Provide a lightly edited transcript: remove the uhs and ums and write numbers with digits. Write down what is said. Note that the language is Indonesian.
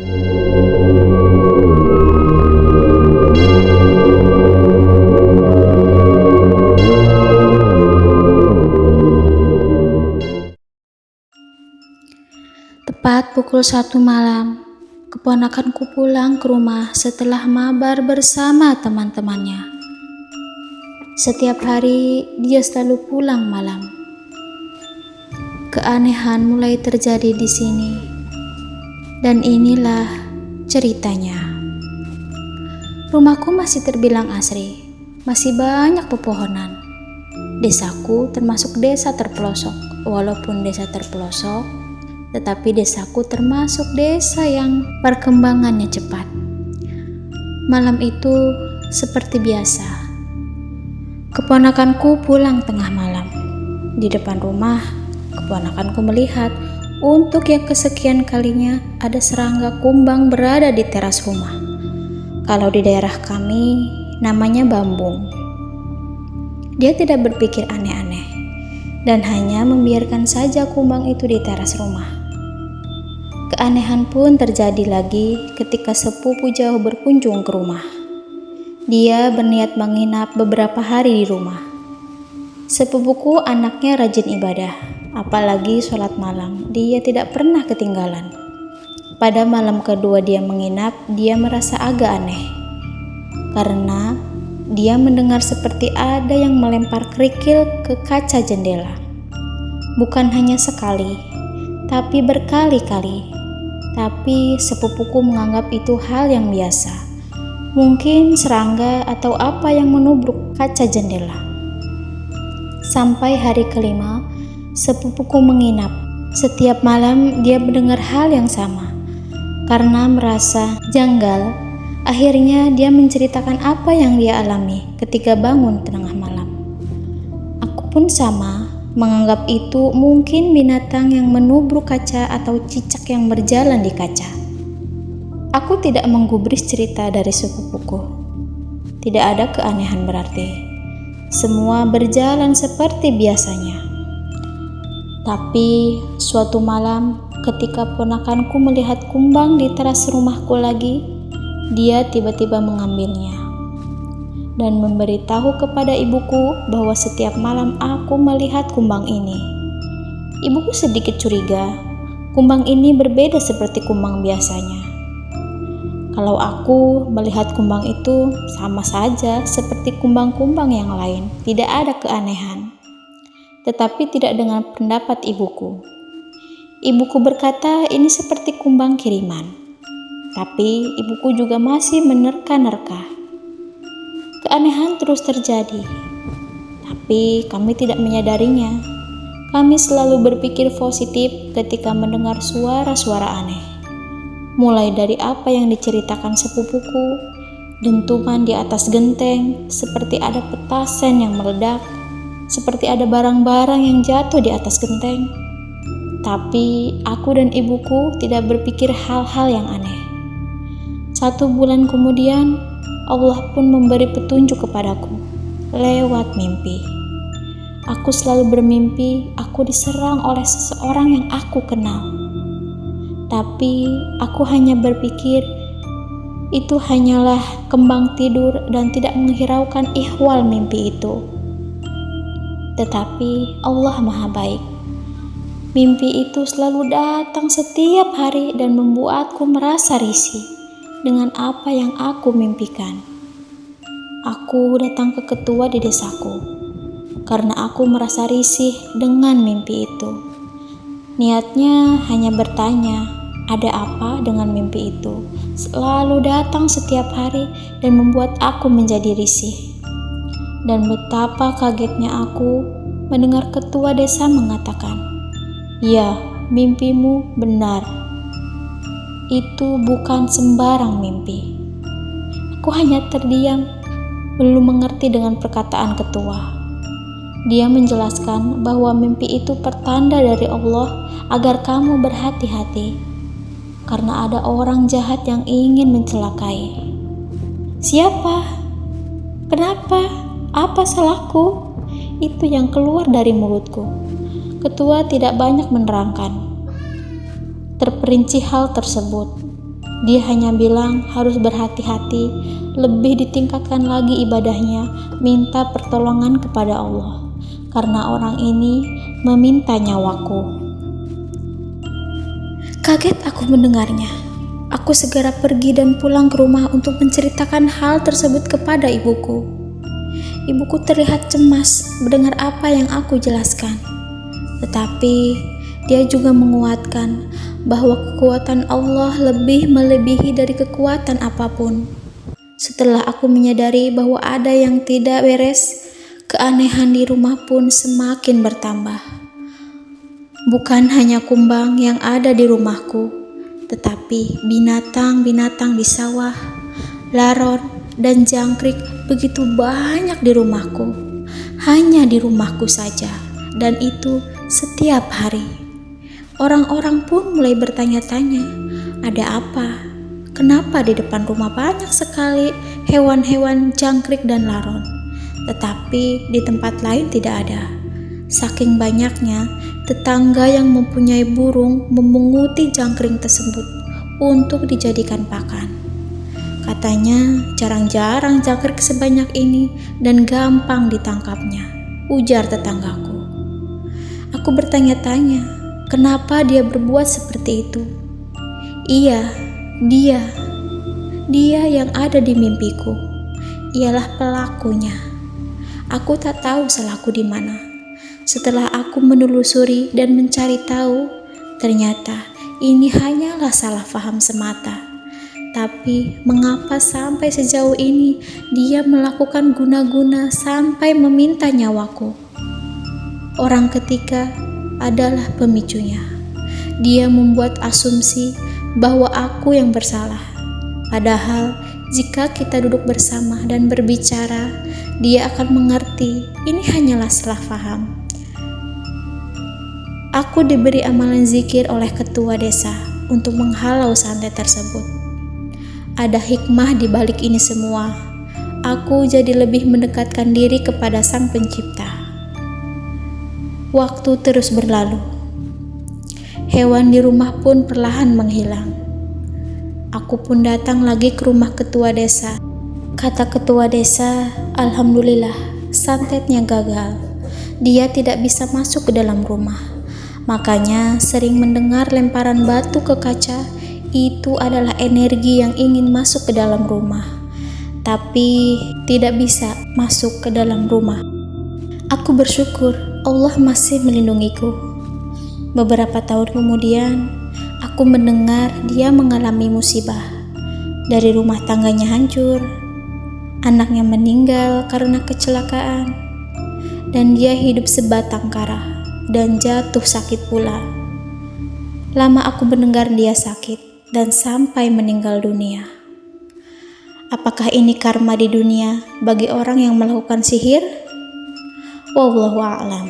Tepat pukul 1 malam, keponakanku pulang ke rumah setelah mabar bersama teman-temannya. Setiap hari dia selalu pulang malam. Keanehan mulai terjadi di sini, dan inilah ceritanya. Rumahku masih terbilang asri, masih banyak pepohonan. Desaku termasuk desa terpelosok, walaupun desa terpelosok, tetapi desaku termasuk desa yang perkembangannya cepat. Malam itu seperti biasa. Keponakanku pulang tengah malam. Di depan rumah, keponakanku melihat untuk yang kesekian kalinya ada serangga kumbang berada di teras rumah. Kalau di daerah kami, namanya bambung. Dia tidak berpikir aneh-aneh dan hanya membiarkan saja kumbang itu di teras rumah. Keanehan pun terjadi lagi ketika sepupu jauh berkunjung ke rumah. Dia berniat menginap beberapa hari di rumah. Sepupuku anaknya rajin ibadah, apalagi sholat malam. Dia tidak pernah ketinggalan. Pada malam kedua dia menginap, dia merasa agak aneh. Karena dia mendengar seperti ada yang melempar kerikil ke kaca jendela. Bukan hanya sekali, tapi berkali-kali. Tapi sepupuku menganggap itu hal yang biasa. Mungkin serangga atau apa yang menubruk kaca jendela. Sampai hari kelima, sepupuku menginap. Setiap malam dia mendengar hal yang sama. Karena merasa janggal, akhirnya dia menceritakan apa yang dia alami ketika bangun tengah malam. Aku pun sama. Menganggap itu mungkin binatang yang menubruk kaca atau cicak yang berjalan di kaca. Aku tidak menggubris cerita dari sepupuku. Tidak ada keanehan berarti. Semua berjalan seperti biasanya. Tapi suatu malam ketika ponakanku melihat kumbang di teras rumahku lagi, dia tiba-tiba mengambilnya dan memberitahu kepada ibuku bahwa setiap malam aku melihat kumbang ini. Ibuku sedikit curiga, kumbang ini berbeda seperti kumbang biasanya. Kalau aku melihat kumbang itu sama saja seperti kumbang-kumbang yang lain, tidak ada keanehan. Tetapi tidak dengan pendapat ibuku. Ibuku berkata ini seperti kumbang kiriman. Tapi ibuku juga masih menerka-nerka. Keanehan terus terjadi, tapi kami tidak menyadarinya. Kami selalu berpikir positif ketika mendengar suara-suara aneh. Mulai dari apa yang diceritakan sepupuku, dentuman di atas genteng, seperti ada petasan yang meledak, seperti ada barang-barang yang jatuh di atas genteng. Tapi aku dan ibuku tidak berpikir hal-hal yang aneh. 1 bulan kemudian, Allah pun memberi petunjuk kepadaku lewat mimpi. Aku selalu bermimpi aku diserang oleh seseorang yang aku kenal. Tapi aku hanya berpikir itu hanyalah kembang tidur dan tidak menghiraukan ihwal mimpi itu. Tetapi Allah Maha Baik. Mimpi itu selalu datang setiap hari dan membuatku merasa risih dengan apa yang aku mimpikan. Aku datang ke ketua di desaku karena aku merasa risih dengan mimpi itu. Niatnya hanya bertanya, ada apa dengan mimpi itu? Selalu datang setiap hari dan membuat aku menjadi risih. Dan betapa kagetnya aku mendengar ketua desa mengatakan, "Ya, mimpimu benar. Itu bukan sembarang mimpi." Aku hanya terdiam, belum mengerti dengan perkataan ketua. Dia menjelaskan bahwa mimpi itu pertanda dari Allah agar kamu berhati-hati, karena ada orang jahat yang ingin mencelakai. Siapa? Kenapa? Apa salahku? Itu yang keluar dari mulutku. Ketua tidak banyak menerangkan. Terperinci hal tersebut. Dia hanya bilang harus berhati-hati, lebih ditingkatkan lagi ibadahnya, minta pertolongan kepada Allah, karena orang ini meminta nyawaku. Kaget aku mendengarnya. Aku segera pergi dan pulang ke rumah untuk menceritakan hal tersebut kepada ibuku. Ibuku terlihat cemas mendengar apa yang aku jelaskan. Tetapi dia juga menguatkan bahwa kekuatan Allah lebih melebihi dari kekuatan apapun. Setelah aku menyadari bahwa ada yang tidak beres, keanehan di rumah pun semakin bertambah. Bukan hanya kumbang yang ada di rumahku, tetapi binatang-binatang di sawah, laron, dan jangkrik begitu banyak di rumahku. Hanya di rumahku saja, dan itu setiap hari. Orang-orang pun mulai bertanya-tanya, ada apa? Kenapa di depan rumah banyak sekali hewan-hewan jangkrik dan laron, tetapi di tempat lain tidak ada? Saking banyaknya, tetangga yang mempunyai burung memunguti jangkrik tersebut untuk dijadikan pakan. Katanya jarang-jarang jangkrik sebanyak ini dan gampang ditangkapnya, ujar tetanggaku. Aku bertanya-tanya, kenapa dia berbuat seperti itu? Iya, dia yang ada di mimpiku. Ialah pelakunya. Aku tak tahu salahku di mana. Setelah aku menelusuri dan mencari tahu, ternyata ini hanyalah salah paham semata. Tapi mengapa sampai sejauh ini dia melakukan guna-guna sampai meminta nyawaku? Orang ketiga adalah pemicunya. Dia membuat asumsi bahwa aku yang bersalah. Padahal jika kita duduk bersama dan berbicara, dia akan mengerti ini hanyalah salah paham. Aku diberi amalan zikir oleh ketua desa untuk menghalau santet tersebut. Ada hikmah di balik ini semua. Aku jadi lebih mendekatkan diri kepada Sang Pencipta. Waktu terus berlalu. Hewan di rumah pun perlahan menghilang. Aku pun datang lagi ke rumah ketua desa. Kata ketua desa, alhamdulillah, santetnya gagal. Dia tidak bisa masuk ke dalam rumah. Makanya sering mendengar lemparan batu ke kaca. Itu adalah energi yang ingin masuk ke dalam rumah, tapi tidak bisa masuk ke dalam rumah. Aku bersyukur Allah masih melindungiku. Beberapa tahun kemudian, aku mendengar dia mengalami musibah. Dari rumah tangganya hancur, anaknya meninggal karena kecelakaan, dan dia hidup sebatang kara dan jatuh sakit pula. Lama aku mendengar dia sakit dan sampai meninggal dunia. Apakah ini karma di dunia bagi orang yang melakukan sihir? Wallahu a'lam.